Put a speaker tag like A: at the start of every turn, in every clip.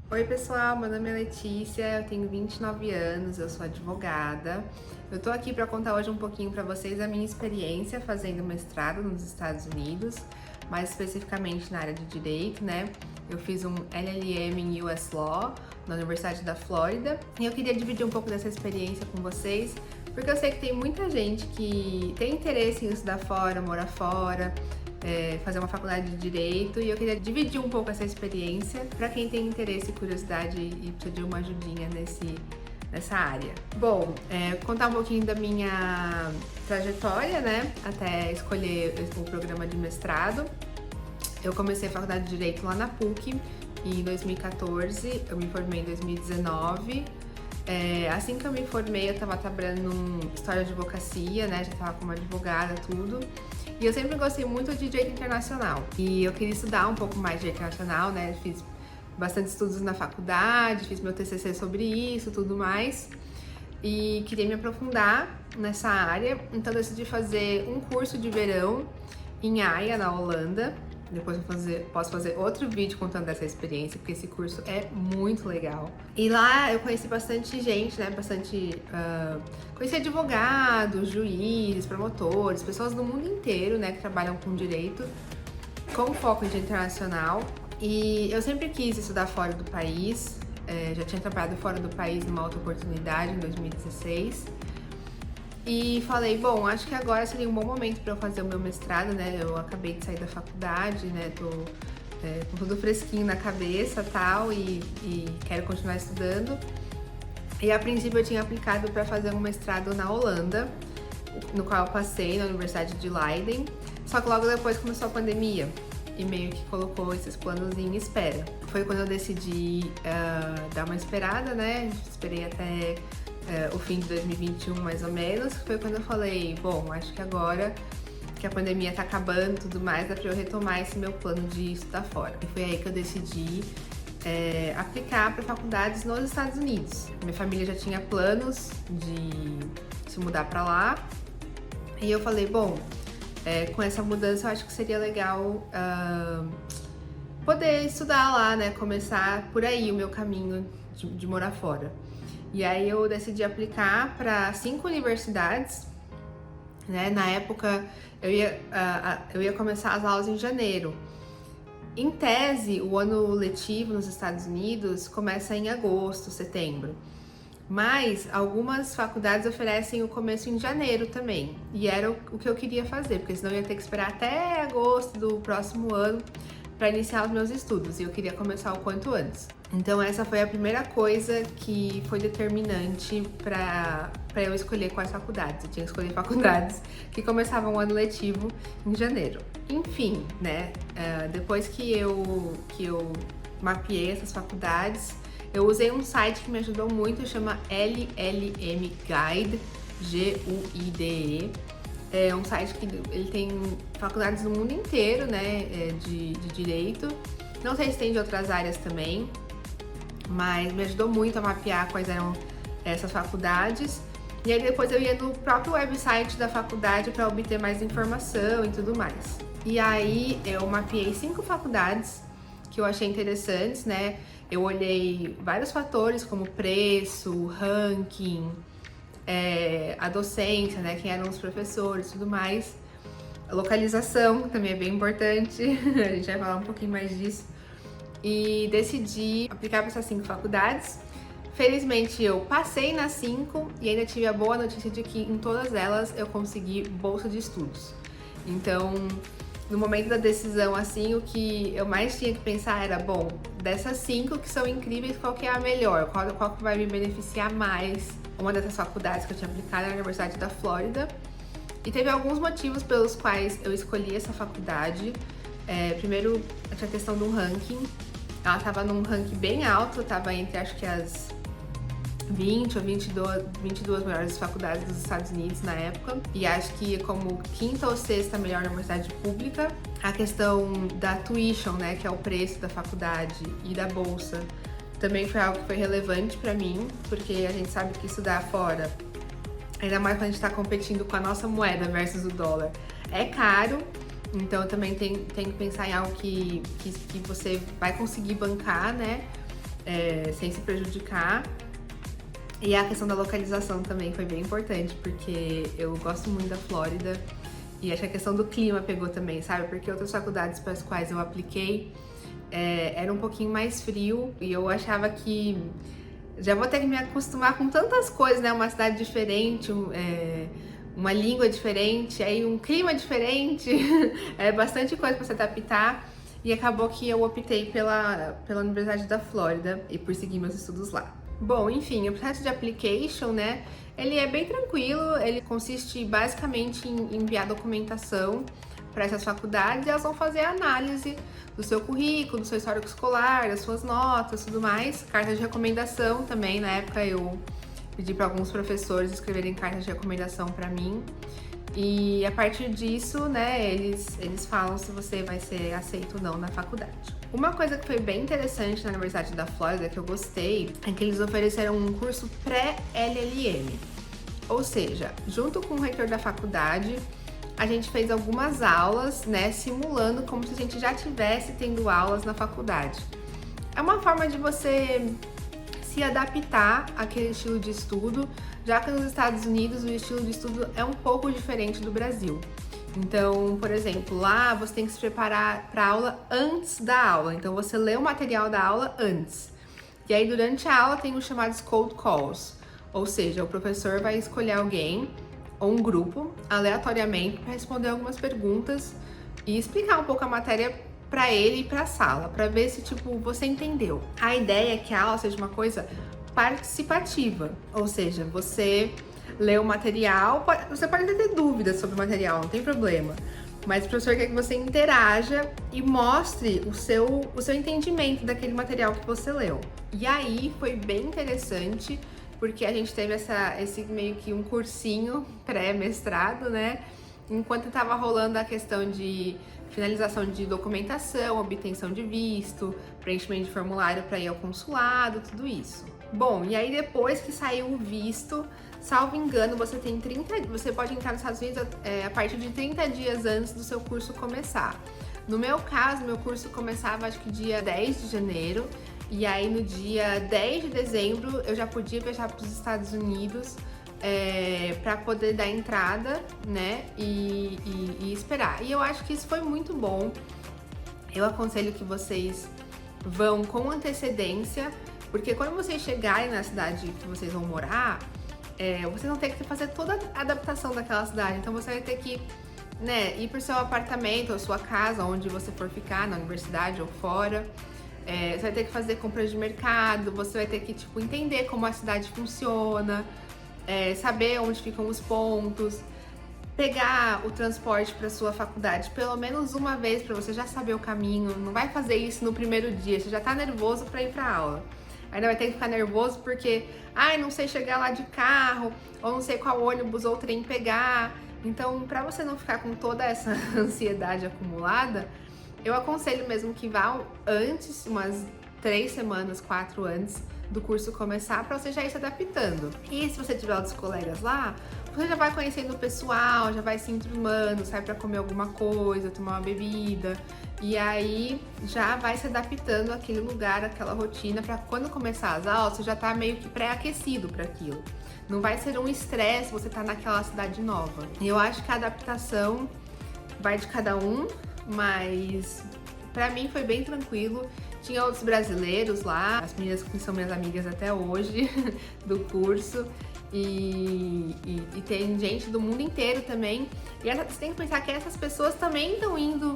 A: Oi pessoal, meu nome é Letícia, eu tenho 29 anos, eu sou advogada. Eu tô aqui para contar hoje um pouquinho para vocês a minha experiência fazendo mestrado nos Estados Unidos, mais especificamente na área de direito, né? Eu fiz um LLM em US Law na Universidade da Flórida e eu queria dividir um pouco dessa experiência com vocês, porque eu sei que tem muita gente que tem interesse em estudar fora, morar fora, fazer uma faculdade de Direito, e eu queria dividir um pouco essa experiência para quem tem interesse e curiosidade e precisa de uma ajudinha nessa área. Bom, contar um pouquinho da minha trajetória, né, até escolher o programa de mestrado. Eu comecei a faculdade de Direito lá na PUC em 2014, eu me formei em 2019. Assim que eu me formei, eu estava trabalhando em história de advocacia, né? Já estava como advogada, tudo. E eu sempre gostei muito de direito internacional. E eu queria estudar um pouco mais de direito internacional, né? Fiz bastante estudos na faculdade, fiz meu TCC sobre isso, tudo mais. E queria me aprofundar nessa área, então decidi fazer um curso de verão em Haia, na Holanda. Depois eu posso fazer outro vídeo contando dessa experiência, porque esse curso é muito legal. E lá eu conheci bastante gente, né? Conheci advogados, juízes, promotores, pessoas do mundo inteiro, né? Que trabalham com direito, com foco em direito internacional. E eu sempre quis estudar fora do país. Já tinha trabalhado fora do país numa outra oportunidade em 2016. E falei, bom, acho que agora seria um bom momento para eu fazer o meu mestrado, né? Eu acabei de sair da faculdade, né? Tô com tudo fresquinho na cabeça e quero continuar estudando. E a princípio eu tinha aplicado para fazer um mestrado na Holanda, no qual eu passei na Universidade de Leiden. Só que logo depois começou a pandemia e meio que colocou esses planos em espera. Foi quando eu decidi dar uma esperada, né? Esperei até o fim de 2021 mais ou menos, foi quando eu falei, bom, acho que agora que a pandemia tá acabando e tudo mais, dá pra eu retomar esse meu plano de estudar fora. E foi aí que eu decidi aplicar para faculdades nos Estados Unidos. Minha família já tinha planos de se mudar para lá, e eu falei, bom, com essa mudança eu acho que seria legal poder estudar lá, né, começar por aí o meu caminho de morar fora. E aí eu decidi aplicar para 5 universidades, né? Na época eu ia começar as aulas em janeiro. Em tese, o ano letivo nos Estados Unidos começa em agosto, setembro. Mas algumas faculdades oferecem o começo em janeiro também. E era o que eu queria fazer, porque senão eu ia ter que esperar até agosto do próximo ano para iniciar os meus estudos, e eu queria começar o quanto antes. Então essa foi a primeira coisa que foi determinante para eu escolher quais faculdades. Eu tinha que escolher faculdades que começavam o ano letivo em janeiro. Enfim, né, depois que eu mapeei essas faculdades, eu usei um site que me ajudou muito, chama LLM Guide, Guide. É um site que ele tem faculdades no mundo inteiro, né, de direito. Não sei se tem de outras áreas também, mas me ajudou muito a mapear quais eram essas faculdades. E aí depois eu ia no próprio website da faculdade para obter mais informação e tudo mais. E aí eu mapeei 5 faculdades que eu achei interessantes, né? Eu olhei vários fatores como preço, ranking, a docência, né, quem eram os professores e tudo mais. A localização também é bem importante, a gente vai falar um pouquinho mais disso. E decidi aplicar para essas 5 faculdades. Felizmente eu passei nas 5 e ainda tive a boa notícia de que em todas elas eu consegui bolsa de estudos. Então, no momento da decisão, assim, o que eu mais tinha que pensar era, bom, dessas 5 que são incríveis, qual que é a melhor? Qual que vai me beneficiar mais? Uma dessas faculdades que eu tinha aplicado era a Universidade da Flórida. E teve alguns motivos pelos quais eu escolhi essa faculdade. Primeiro, tinha a questão do ranking. Ela estava num ranking bem alto, estava entre acho que as 20 ou 22 melhores faculdades dos Estados Unidos na época. E acho que como 5ª ou 6ª melhor universidade pública. A questão da tuition, né, que é o preço da faculdade, e da bolsa, também foi algo que foi relevante para mim, porque a gente sabe que estudar fora, ainda mais quando a gente está competindo com a nossa moeda versus o dólar, é caro. Então também tem que pensar em algo que você vai conseguir bancar, né? sem se prejudicar. E a questão da localização também foi bem importante, porque eu gosto muito da Flórida e acho que a questão do clima pegou também, sabe? Porque outras faculdades para as quais eu apliquei era um pouquinho mais frio e eu achava que já vou ter que me acostumar com tantas coisas, né? Uma cidade diferente, uma língua diferente, aí um clima diferente, bastante coisa para se adaptar. E acabou que eu optei pela Universidade da Flórida e por seguir meus estudos lá. Bom, enfim, o processo de application, né, ele é bem tranquilo, ele consiste basicamente em enviar documentação para essas faculdades e elas vão fazer a análise do seu currículo, do seu histórico escolar, das suas notas, tudo mais, cartas de recomendação também. Na época eu pedi para alguns professores escreverem cartas de recomendação para mim. E a partir disso, né, eles falam se você vai ser aceito ou não na faculdade. Uma coisa que foi bem interessante na Universidade da Flórida, que eu gostei, é que eles ofereceram um curso pré-LLM. Ou seja, junto com o reitor da faculdade, a gente fez algumas aulas, né, simulando como se a gente já estivesse tendo aulas na faculdade. É uma forma de você se adaptar àquele estilo de estudo, já que nos Estados Unidos o estilo de estudo é um pouco diferente do Brasil. Então, por exemplo, lá você tem que se preparar para a aula antes da aula. Então, você lê o material da aula antes. E aí, durante a aula, tem os chamados cold calls. Ou seja, o professor vai escolher alguém ou um grupo aleatoriamente para responder algumas perguntas e explicar um pouco a matéria para ele e para a sala, para ver se tipo você entendeu. A ideia é que a aula seja uma coisa participativa, ou seja, você lê o material, você pode ter dúvidas sobre o material, não tem problema, mas o professor quer que você interaja e mostre o seu entendimento daquele material que você leu. E aí foi bem interessante, porque a gente teve esse meio que um cursinho pré-mestrado, né? Enquanto estava rolando a questão de finalização de documentação, obtenção de visto, preenchimento de formulário para ir ao consulado, tudo isso. Bom, e aí depois que saiu o visto, salvo engano, você pode entrar nos Estados Unidos a partir de 30 dias antes do seu curso começar. No meu caso, meu curso começava acho que dia 10 de janeiro, e aí no dia 10 de dezembro eu já podia viajar para os Estados Unidos para poder dar entrada, né, e esperar. E eu acho que isso foi muito bom. Eu aconselho que vocês vão com antecedência, porque quando vocês chegarem na cidade que vocês vão morar, vocês vão ter que fazer toda a adaptação daquela cidade. Então você vai ter que, né, ir pro seu apartamento ou sua casa, onde você for ficar, na universidade ou fora. Você vai ter que fazer compras de mercado, você vai ter que, tipo, entender como a cidade funciona, saber onde ficam os pontos, pegar o transporte para sua faculdade pelo menos uma vez para você já saber o caminho. Não vai fazer isso no primeiro dia, você já tá nervoso para ir para aula. Ainda vai ter que ficar nervoso porque, não sei chegar lá de carro, ou não sei qual ônibus ou trem pegar. Então, para você não ficar com toda essa ansiedade acumulada, eu aconselho mesmo que vá antes, umas 3 semanas, 4 antes do curso começar, para você já ir se adaptando. E se você tiver outros colegas lá, você já vai conhecendo o pessoal, já vai se enturmando, sai para comer alguma coisa, tomar uma bebida, e aí já vai se adaptando àquele lugar, àquela rotina, para quando começar as aulas, você já tá meio que pré-aquecido para aquilo. Não vai ser um estresse você tá naquela cidade nova. E eu acho que a adaptação vai de cada um, mas pra mim foi bem tranquilo. Tinha outros brasileiros lá, as meninas que são minhas amigas até hoje do curso, e tem gente do mundo inteiro também. E você tem que pensar que essas pessoas também estão indo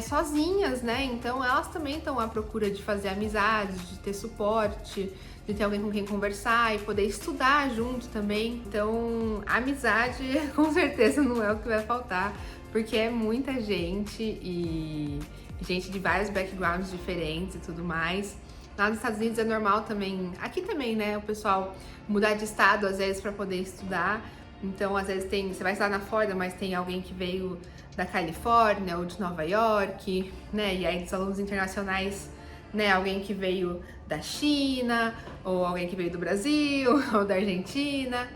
A: sozinhas, né? Então elas também estão à procura de fazer amizades, de ter suporte, de ter alguém com quem conversar e poder estudar junto também. Então, amizade com certeza não é o que vai faltar, porque é muita gente e gente de vários backgrounds diferentes e tudo mais. Lá nos Estados Unidos é normal também, aqui também, né, o pessoal mudar de estado às vezes para poder estudar. Então, às vezes você vai estudar na Flórida, mas tem alguém que veio da Califórnia ou de Nova York, né? E aí dos alunos internacionais, né, alguém que veio da China, ou alguém que veio do Brasil, ou da Argentina.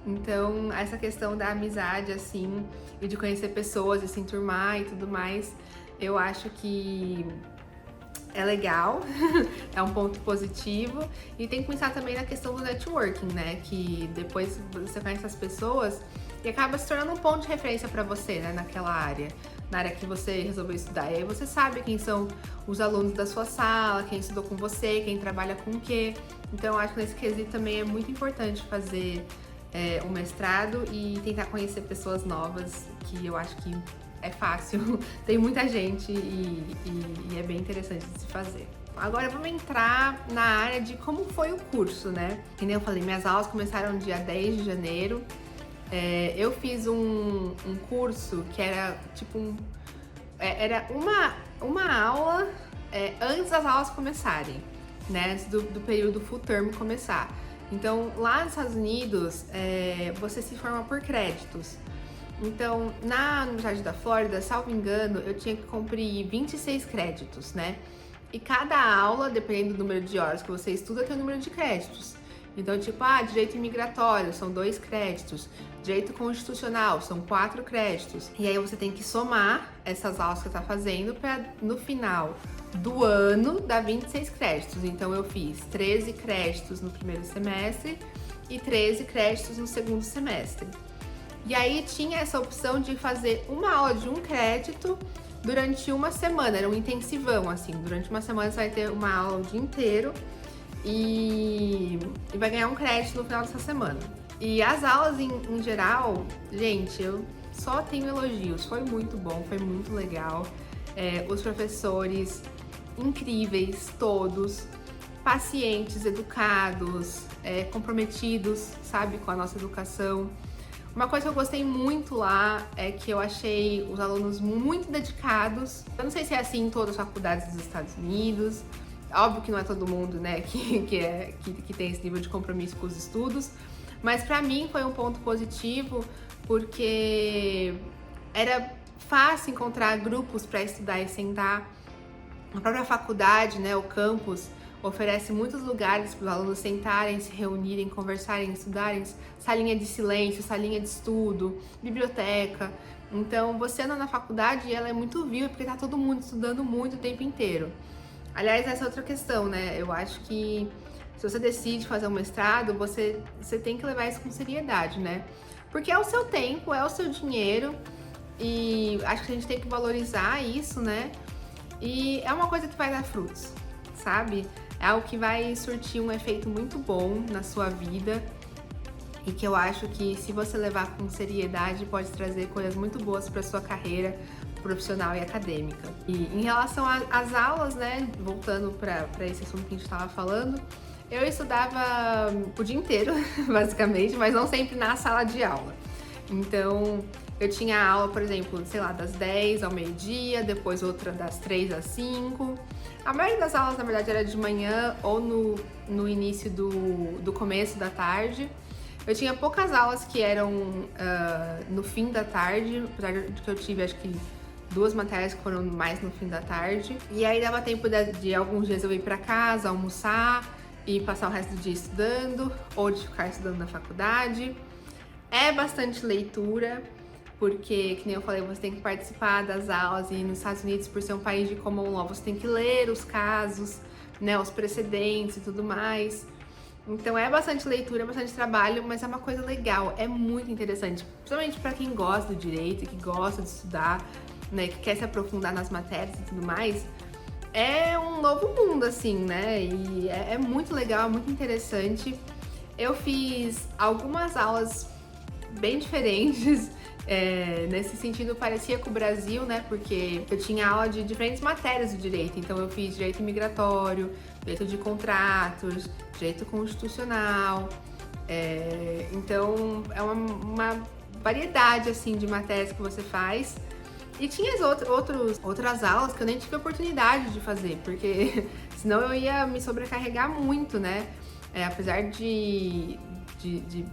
A: Então, essa questão da amizade, assim, e de conhecer pessoas e se enturmar e tudo mais, eu acho que é legal, é um ponto positivo. E tem que pensar também na questão do networking, né? Que depois você conhece as pessoas e acaba se tornando um ponto de referência para você, né? Naquela área, na área que você resolveu estudar. E aí você sabe quem são os alunos da sua sala, quem estudou com você, quem trabalha com o quê. Então eu acho que nesse quesito também é muito importante fazer um mestrado e tentar conhecer pessoas novas, que eu acho que é fácil, tem muita gente e é bem interessante de se fazer. Agora vamos entrar na área de como foi o curso, né? Como eu falei, minhas aulas começaram dia 10 de janeiro. Eu fiz um curso que era tipo era uma aula antes das aulas começarem, né? Antes do período full term começar. Então, lá nos Estados Unidos, você se forma por créditos. Então, na Universidade da Flórida, salvo engano, eu tinha que cumprir 26 créditos, né? E cada aula, dependendo do número de horas que você estuda, tem um número de créditos. Então, tipo, direito imigratório, são 2 créditos. Direito constitucional, são 4 créditos. E aí você tem que somar essas aulas que você tá fazendo para, no final do ano, dar 26 créditos. Então, eu fiz 13 créditos no primeiro semestre e 13 créditos no segundo semestre. E aí tinha essa opção de fazer uma aula de 1 crédito durante uma semana, era um intensivão, assim. Durante uma semana você vai ter uma aula o dia inteiro e vai ganhar 1 crédito no final dessa semana. E as aulas em geral, gente, eu só tenho elogios, foi muito bom, foi muito legal. Os professores incríveis, todos, pacientes, educados, comprometidos, sabe, com a nossa educação. Uma coisa que eu gostei muito lá é que eu achei os alunos muito dedicados. Eu não sei se é assim em todas as faculdades dos Estados Unidos. Óbvio que não é todo mundo, né, que tem esse nível de compromisso com os estudos. Mas pra mim foi um ponto positivo porque era fácil encontrar grupos para estudar e sentar. A própria faculdade, né, o campus, oferece muitos lugares para os alunos sentarem, se reunirem, conversarem, estudarem, salinha de silêncio, salinha de estudo, biblioteca. Então, você anda na faculdade e ela é muito viva, porque tá todo mundo estudando muito o tempo inteiro. Aliás, essa é outra questão, né? Eu acho que se você decide fazer um mestrado, você tem que levar isso com seriedade, né? Porque é o seu tempo, é o seu dinheiro e acho que a gente tem que valorizar isso, né? E é uma coisa que vai dar frutos, sabe? É algo que vai surtir um efeito muito bom na sua vida e que eu acho que se você levar com seriedade pode trazer coisas muito boas para sua carreira profissional e acadêmica. E em relação às aulas, né, voltando para esse assunto que a gente estava falando, eu estudava o dia inteiro, basicamente, mas não sempre na sala de aula. Então, eu tinha aula, por exemplo, sei lá, das 10 ao meio-dia, depois outra das 3 às 5. A maioria das aulas, na verdade, era de manhã ou no início do começo da tarde. Eu tinha poucas aulas que eram no fim da tarde, apesar de que eu tive, acho que, 2 matérias que foram mais no fim da tarde. E aí dava tempo de alguns dias eu ir pra casa, almoçar e passar o resto do dia estudando, ou de ficar estudando na faculdade. É bastante leitura, porque, que nem eu falei, você tem que participar das aulas e nos Estados Unidos, por ser um país de common law, você tem que ler os casos, né, os precedentes e tudo mais. Então é bastante leitura, é bastante trabalho, mas é uma coisa legal, é muito interessante, principalmente para quem gosta do direito, que gosta de estudar, né, que quer se aprofundar nas matérias e tudo mais. É um novo mundo, assim, né, e é muito legal, é muito interessante. Eu fiz algumas aulas bem diferentes, nesse sentido parecia com o Brasil, né, porque eu tinha aula de diferentes matérias do direito, então eu fiz direito imigratório, direito de contratos, direito constitucional, então é uma variedade, assim, de matérias que você faz. E tinha outras aulas que eu nem tive oportunidade de fazer, porque senão eu ia me sobrecarregar muito, né, apesar de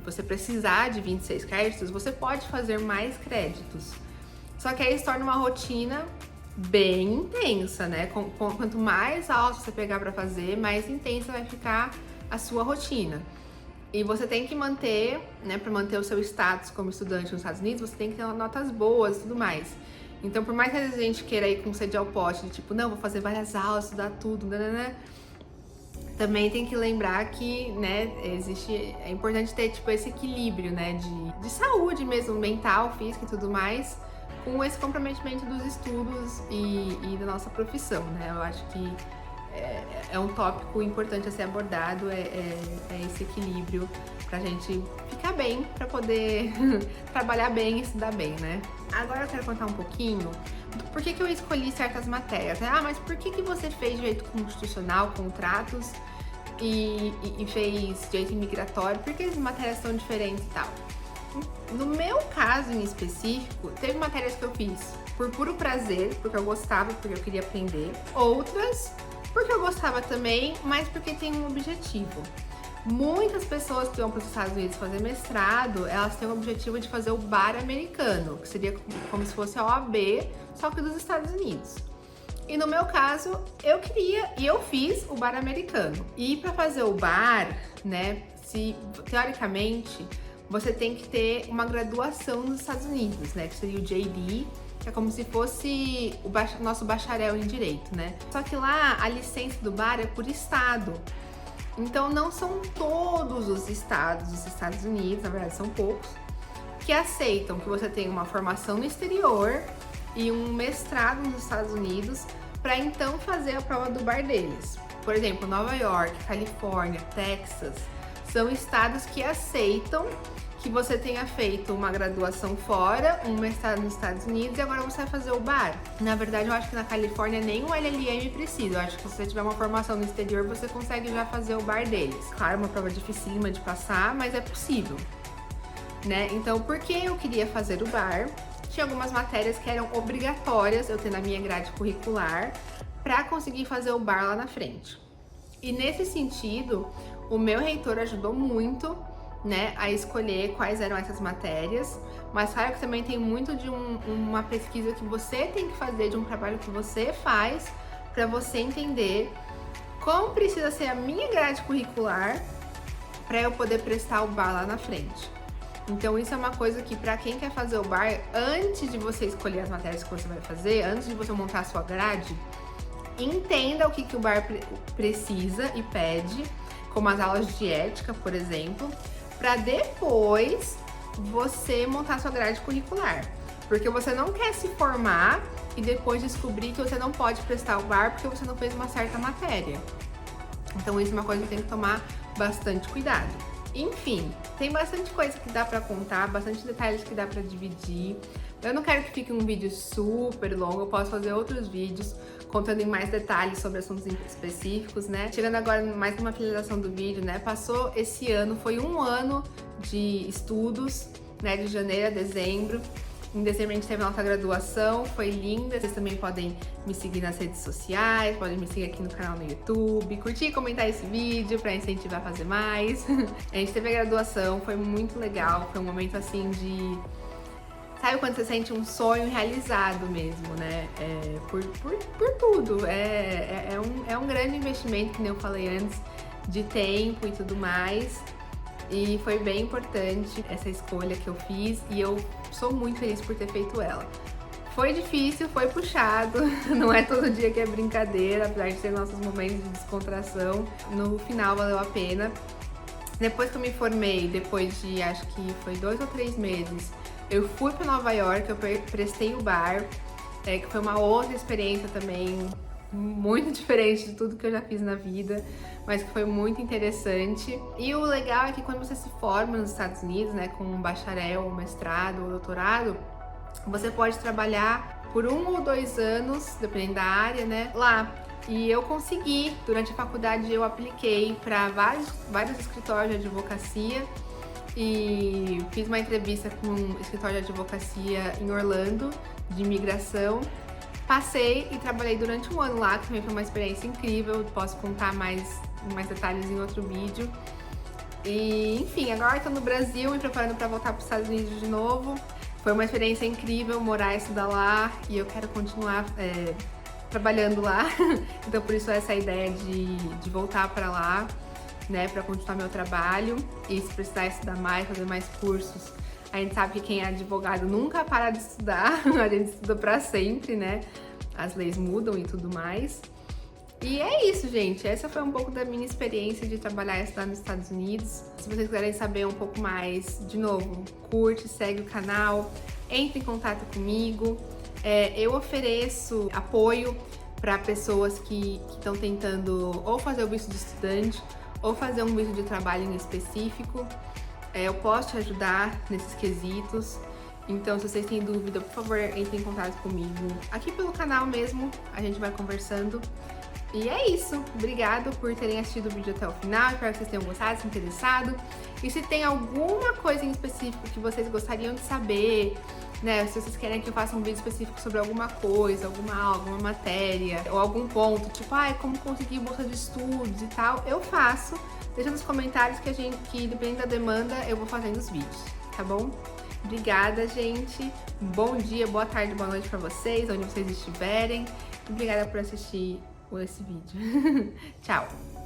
A: você precisar de 26 créditos, você pode fazer mais créditos. Só que aí se torna uma rotina bem intensa, né? Quanto mais aulas você pegar para fazer, mais intensa vai ficar a sua rotina. E você tem que manter, né, para manter o seu status como estudante nos Estados Unidos, você tem que ter notas boas e tudo mais. Então, por mais que às vezes a gente queira ir com sede ao pote, de tipo, não, vou fazer várias aulas, estudar tudo, né? Também tem que lembrar que, né, é importante ter, tipo, esse equilíbrio, né, de saúde mesmo, mental, física e tudo mais, com esse comprometimento dos estudos e da nossa profissão, né? Eu acho que é um tópico importante a ser abordado, é esse equilíbrio pra gente ficar bem, pra poder trabalhar bem e estudar bem, né? Agora eu quero contar um pouquinho do porquê que eu escolhi certas matérias, né? Ah, mas por que você fez direito constitucional, contratos e fez direito imigratório? Por que as matérias são diferentes e tal? No meu caso em específico, teve matérias que eu fiz por puro prazer, porque eu gostava, porque eu queria aprender. Outras porque eu gostava também, mas porque tem um objetivo. Muitas pessoas que vão para os Estados Unidos fazer mestrado, elas têm o objetivo de fazer o bar americano, que seria como se fosse a OAB, só que dos Estados Unidos. E no meu caso, eu queria e eu fiz o bar americano. E para fazer o bar, né, teoricamente, você tem que ter uma graduação nos Estados Unidos, né, que seria o JD, que é como se fosse o nosso bacharel em direito, né? Só que lá a licença do bar é por estado. Então não são todos os estados dos Estados Unidos, na verdade são poucos, que aceitam que você tenha uma formação no exterior e um mestrado nos Estados Unidos para então fazer a prova do bar deles. Por exemplo, Nova York, Califórnia, Texas, são estados que aceitam que você tenha feito uma graduação fora, um mestrado nos Estados Unidos e agora você vai fazer o bar. Na verdade, eu acho que na Califórnia nem o LLM precisa. Eu acho que se você tiver uma formação no exterior, você consegue já fazer o bar deles. Claro, uma prova dificílima de passar, mas é possível, né? Então, por que eu queria fazer o bar? Tinha algumas matérias que eram obrigatórias eu ter na minha grade curricular para conseguir fazer o bar lá na frente. E nesse sentido, o meu reitor ajudou muito, né, a escolher quais eram essas matérias, mas claro que também tem muito de uma pesquisa que você tem que fazer, de um trabalho que você faz, para você entender como precisa ser a minha grade curricular para eu poder prestar o bar lá na frente. Então isso é uma coisa que para quem quer fazer o bar, antes de você escolher as matérias que você vai fazer, antes de você montar a sua grade, entenda o que o bar precisa e pede, como as aulas de ética, por exemplo, para depois você montar sua grade curricular. Porque você não quer se formar e depois descobrir que você não pode prestar o bar porque você não fez uma certa matéria. Então isso é uma coisa que tem que tomar bastante cuidado. Enfim, tem bastante coisa que dá para contar, bastante detalhes que dá para dividir. Eu não quero que fique um vídeo super longo, eu posso fazer outros vídeos contando em mais detalhes sobre assuntos específicos, né? Chegando agora mais numa finalização do vídeo, né? Passou esse ano, foi um ano de estudos, né? De janeiro a dezembro. Em dezembro a gente teve a nossa graduação, foi linda. Vocês também podem me seguir nas redes sociais, podem me seguir aqui no canal no YouTube, curtir e comentar esse vídeo pra incentivar a fazer mais. A gente teve a graduação, foi muito legal, foi um momento assim de... Sabe quando você sente um sonho realizado mesmo, né? Por tudo. É um grande investimento, como eu falei antes, de tempo e tudo mais. E foi bem importante essa escolha que eu fiz e eu sou muito feliz por ter feito ela. Foi difícil, foi puxado, não é todo dia que é brincadeira, apesar de ter nossos momentos de descontração. No final valeu a pena. Depois que eu me formei, depois de acho que foi 2 ou 3 meses, eu fui para Nova York, eu prestei o bar, que foi uma outra experiência também, muito diferente de tudo que eu já fiz na vida, mas que foi muito interessante. E o legal é que quando você se forma nos Estados Unidos, né, com um bacharel, um mestrado ou doutorado, você pode trabalhar por 1 ou 2 anos, dependendo da área, né, lá. E eu consegui, durante a faculdade eu apliquei para vários escritórios de advocacia, e fiz uma entrevista com um escritório de advocacia em Orlando, de imigração. Passei e trabalhei durante um ano lá, que também foi uma experiência incrível, posso contar mais detalhes em outro vídeo. E enfim, agora estou no Brasil, me preparando para voltar para os Estados Unidos de novo. Foi uma experiência incrível morar e estudar lá e eu quero continuar trabalhando lá. Então por isso essa ideia de voltar para lá, né, para continuar meu trabalho, e se precisar estudar mais, fazer mais cursos, A gente sabe que quem é advogado nunca para de estudar, a gente estuda pra sempre, né? As leis mudam e tudo mais. E é isso, gente. Essa foi um pouco da minha experiência de trabalhar e estudar nos Estados Unidos. Se vocês quiserem saber um pouco mais, de novo, curte, segue o canal, entre em contato comigo. Eu ofereço apoio para pessoas que estão tentando ou fazer o visto de estudante ou fazer um visto de trabalho em específico. Eu posso te ajudar nesses quesitos. Então, se vocês têm dúvida, por favor, entre em contato comigo. Aqui pelo canal mesmo, a gente vai conversando. E é isso. Obrigado por terem assistido o vídeo até o final. Espero que vocês tenham gostado, se interessado. E se tem alguma coisa em específico que vocês gostariam de saber, né? Se vocês querem que eu faça um vídeo específico sobre alguma coisa, alguma aula, alguma matéria, ou algum ponto, tipo, como conseguir bolsa de estudos e tal, eu faço. Deixa nos comentários que dependendo da demanda, eu vou fazendo os vídeos, tá bom? Obrigada, gente. Bom dia, boa tarde, boa noite pra vocês, onde vocês estiverem. Obrigada por assistir esse vídeo. Tchau!